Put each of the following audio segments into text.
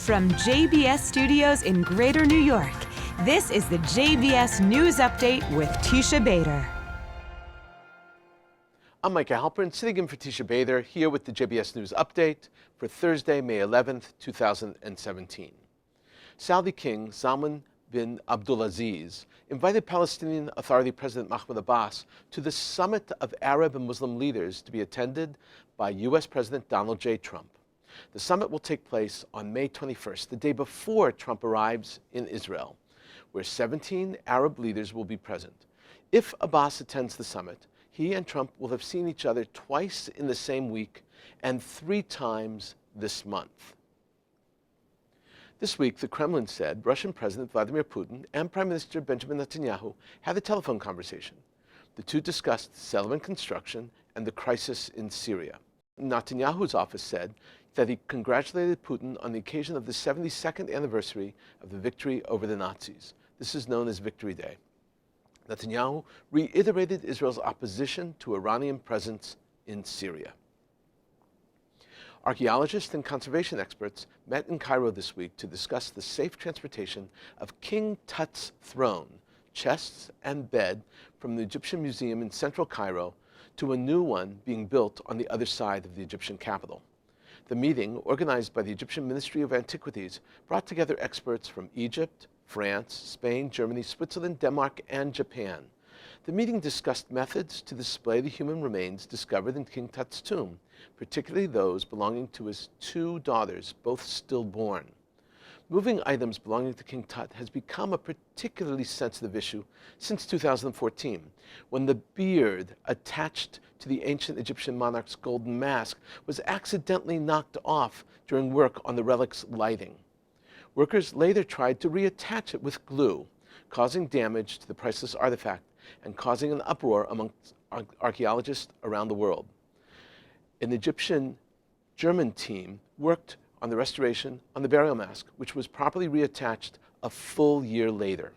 From JBS Studios in Greater New York, this is the JBS News Update with Teisha Bader. I'm Micah Halpern, sitting in for Teisha Bader, here with the JBS News Update for Thursday, May 11th, 2017. Saudi King Salman bin Abdulaziz invited Palestinian Authority President Mahmoud Abbas to the summit of Arab and Muslim leaders to be attended by U.S. President Donald J. Trump. The summit will take place on May 21st, the day before Trump arrives in Israel, where 17 Arab leaders will be present. If Abbas attends the summit, he and Trump will have seen each other twice in the same week and 3 times this month. This week, the Kremlin said Russian President Vladimir Putin and Prime Minister Benjamin Netanyahu had a telephone conversation. The two discussed settlement construction and the crisis in Syria. Netanyahu's office said that he congratulated Putin on the occasion of the 72nd anniversary of the victory over the Nazis. This is known as Victory Day. Netanyahu reiterated Israel's opposition to Iranian presence in Syria. Archaeologists and conservation experts met in Cairo this week to discuss the safe transportation of King Tut's throne, chests, and bed from the Egyptian Museum in central Cairo to a new one being built on the other side of the Egyptian capital. The meeting, organized by the Egyptian Ministry of Antiquities, brought together experts from Egypt, France, Spain, Germany, Switzerland, Denmark, and Japan. The meeting discussed methods to display the human remains discovered in King Tut's tomb, particularly those belonging to his 2 daughters, both stillborn. Moving items belonging to King Tut has become a particularly sensitive issue since 2014, when the beard attached to the ancient Egyptian monarch's golden mask was accidentally knocked off during work on the relic's lighting. Workers later tried to reattach it with glue, causing damage to the priceless artifact and causing an uproar amongst archaeologists around the world. An Egyptian-German team worked on the restoration on the burial mask, which was properly reattached a full year later.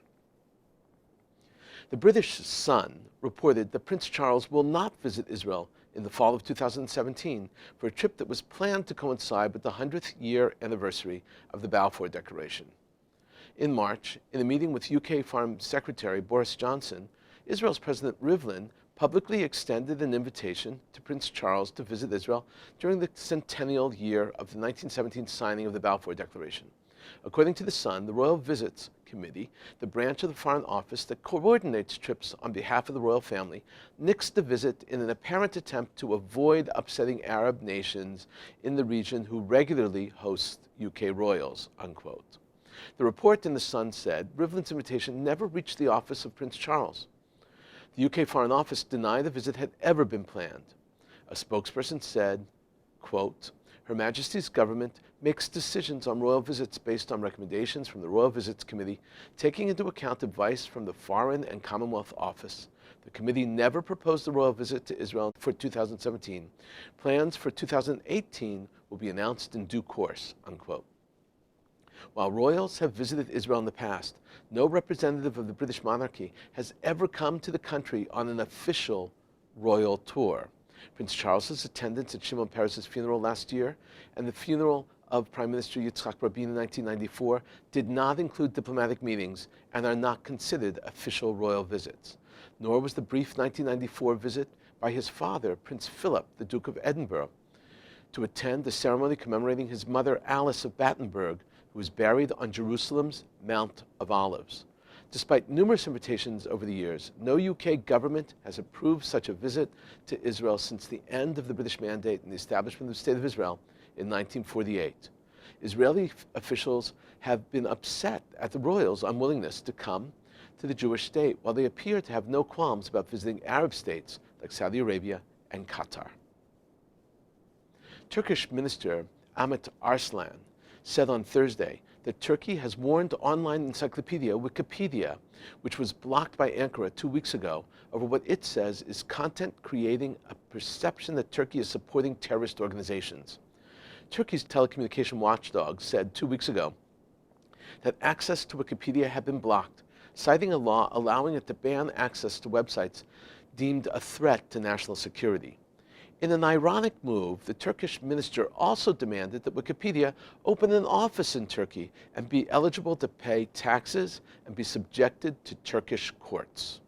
The British Sun reported that Prince Charles will not visit Israel in the fall of 2017 for a trip that was planned to coincide with the 100th year anniversary of the Balfour Declaration. In March, in a meeting with UK Foreign Secretary Boris Johnson, Israel's President Rivlin publicly extended an invitation to Prince Charles to visit Israel during the centennial year of the 1917 signing of the Balfour Declaration. According to The Sun, the Royal Visits Committee, the branch of the Foreign Office that coordinates trips on behalf of the royal family, nixed the visit in an apparent attempt to avoid upsetting Arab nations in the region who regularly host UK royals, unquote. The report in The Sun said Rivlin's invitation never reached the office of Prince Charles. The UK Foreign Office denied the visit had ever been planned. A spokesperson said, quote, Her Majesty's government makes decisions on royal visits based on recommendations from the Royal Visits Committee, taking into account advice from the Foreign and Commonwealth Office. The committee never proposed a royal visit to Israel for 2017. Plans for 2018 will be announced in due course, unquote. While royals have visited Israel in the past, no representative of the British monarchy has ever come to the country on an official royal tour. Prince Charles's attendance at Shimon Peres's funeral last year and the funeral of Prime Minister Yitzhak Rabin in 1994 did not include diplomatic meetings and are not considered official royal visits. Nor was the brief 1994 visit by his father, Prince Philip, the Duke of Edinburgh, to attend the ceremony commemorating his mother, Alice of Battenberg, who was buried on Jerusalem's Mount of Olives. Despite numerous invitations over the years, no UK government has approved such a visit to Israel since the end of the British Mandate and the establishment of the State of Israel in 1948. Israeli officials have been upset at the royals' unwillingness to come to the Jewish state, while they appear to have no qualms about visiting Arab states like Saudi Arabia and Qatar. Turkish Minister Ahmet Arslan said on Thursday that Turkey has warned online encyclopedia Wikipedia, which was blocked by Ankara 2 weeks ago, over what it says is content creating a perception that Turkey is supporting terrorist organizations. Turkey's telecommunication watchdog said 2 weeks ago that access to Wikipedia had been blocked, citing a law allowing it to ban access to websites deemed a threat to national security. In an ironic move, the Turkish minister also demanded that Wikipedia open an office in Turkey and be eligible to pay taxes and be subjected to Turkish courts.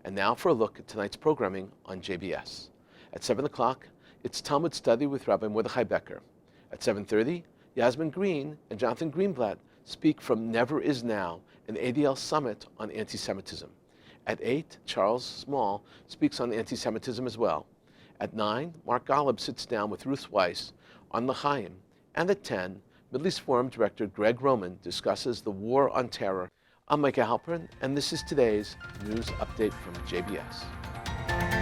And now for a look at tonight's programming on JBS. At 7 o'clock, it's Talmud Study with Rabbi Mordechai Becker. At 7:30, Yasmin Green and Jonathan Greenblatt speak from Never Is Now, an ADL summit on anti-Semitism. At 8, Charles Small speaks on anti-Semitism as well. At 9, Mark Golub sits down with Ruth Weiss on L'chaim. And at 10, Middle East Forum Director Greg Roman discusses the war on terror. I'm Micah Halpern, and this is today's news update from JBS.